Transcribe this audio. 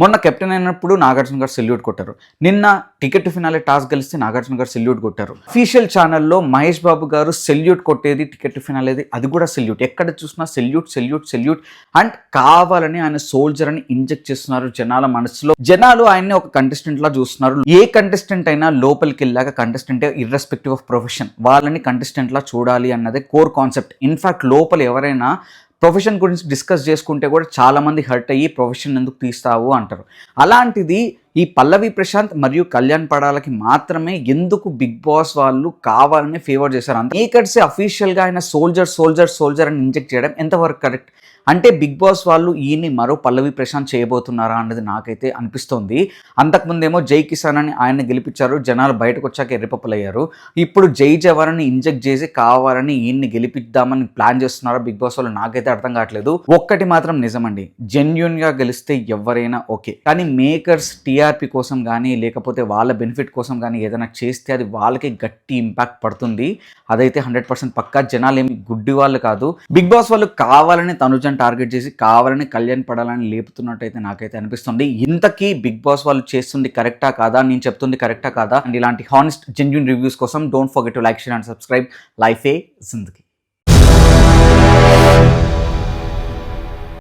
మొన్న కెప్టెన్ అయినప్పుడు నాగార్జున గారు సెల్యూట్ కొట్టారు. నిన్న టికెట్ ఫినాలే టాస్ గెలిస్తే నాగార్జున గారు సెల్యూట్ కొట్టారు. అఫీషియల్ ఛానల్లో మహేష్ బాబు గారు సెల్యూట్ కొట్టేది టికెట్ ఫినాలేది, అది కూడా సెల్యూట్. ఎక్కడ చూసినా సెల్యూట్ సెల్యూట్ సెల్యూట్ అండ్ కావాలని ఆయన సోల్జర్ అని ఇంజెక్ట్ చేస్తున్నారు జనాల మనసులో. జనాలు ఆయన్ని ఒక కంటెస్టెంట్ లా చూస్తున్నారు. ఏ కంటెస్టెంట్ అయినా లోపలికి వెళ్ళాక కంటెస్టెంట్ ఇర్రెస్పెక్టివ్ ఆఫ్ ప్రొఫెషన్ వాళ్ళని కంటెస్టెంట్ లా చూడాలి అన్నదే కోర్ కాన్సెప్ట్. ఇన్ఫాక్ట్ లోపల ఎవరైనా ప్రొఫెషన్ గురించి డిస్కస్ చేసుకుంటే కూడా చాలామంది హర్ట్ అయ్యి ప్రొఫెషన్ ఎందుకు తీస్తావు అంటారు. అలాంటిది ఈ పల్లవి ప్రశాంత్ మరియు కళ్యాణ్ పడాలకి మాత్రమే ఎందుకు బిగ్ బాస్ వాళ్ళు కావాలని ఫేవర్ చేశారు. అంత మేకర్సే అఫీషియల్గా ఆయన సోల్జర్ సోల్జర్ సోల్జర్ అని ఇంజెక్ట్ చేయడం ఎంతవరకు కరెక్ట్? అంటే బిగ్ బాస్ వాళ్ళు ఈయన్ని మరో పల్లవి ప్రశాంత్ చేయబోతున్నారా అన్నది నాకైతే అనిపిస్తోంది. అంతకుముందేమో జై కిసాన్ అని ఆయన్ని గెలిపించారు, జనాలు బయటకు వచ్చాక ఎర్రిపప్పులయ్యారు. ఇప్పుడు జై జవాన్ని ఇంజెక్ట్ చేసి కావాలని ఈయన్ని గెలిపిద్దామని ప్లాన్ చేస్తున్నారా బిగ్ బాస్ వాళ్ళు? నాకైతే అర్థం కావట్లేదు. ఒక్కటి మాత్రం నిజమండి, జెన్యున్గా గెలిస్తే ఎవరైనా ఓకే, కానీ మేకర్స్ టీఆర్పీ కోసం కానీ లేకపోతే వాళ్ళ బెనిఫిట్ కోసం కానీ ఏదైనా చేస్తే అది వాళ్ళకి గట్టి ఇంపాక్ట్ పడుతుంది. అదైతే 100% పక్కా. జనాలు ఏమి గుడ్డి వాళ్ళు కాదు. బిగ్ బాస్ వాళ్ళు కావాలని తనుజన్ టార్గెట్ చేసి కావాలని కళ్యాణ్ పడాలని లేపుతున్నట్టయితే నాకైతే అనిపిస్తుంది. ఇంతకీ బిగ్ బాస్ వాళ్ళు చేస్తుంది కరెక్టా కాదా, నేను చెప్తుంది కరెక్టా కాదా? అండ్ ఇలాంటి హానెస్ట్ జెన్యూన్ రివ్యూస్ కోసం don't forget to like, share and subscribe. లైఫే జిందగీ.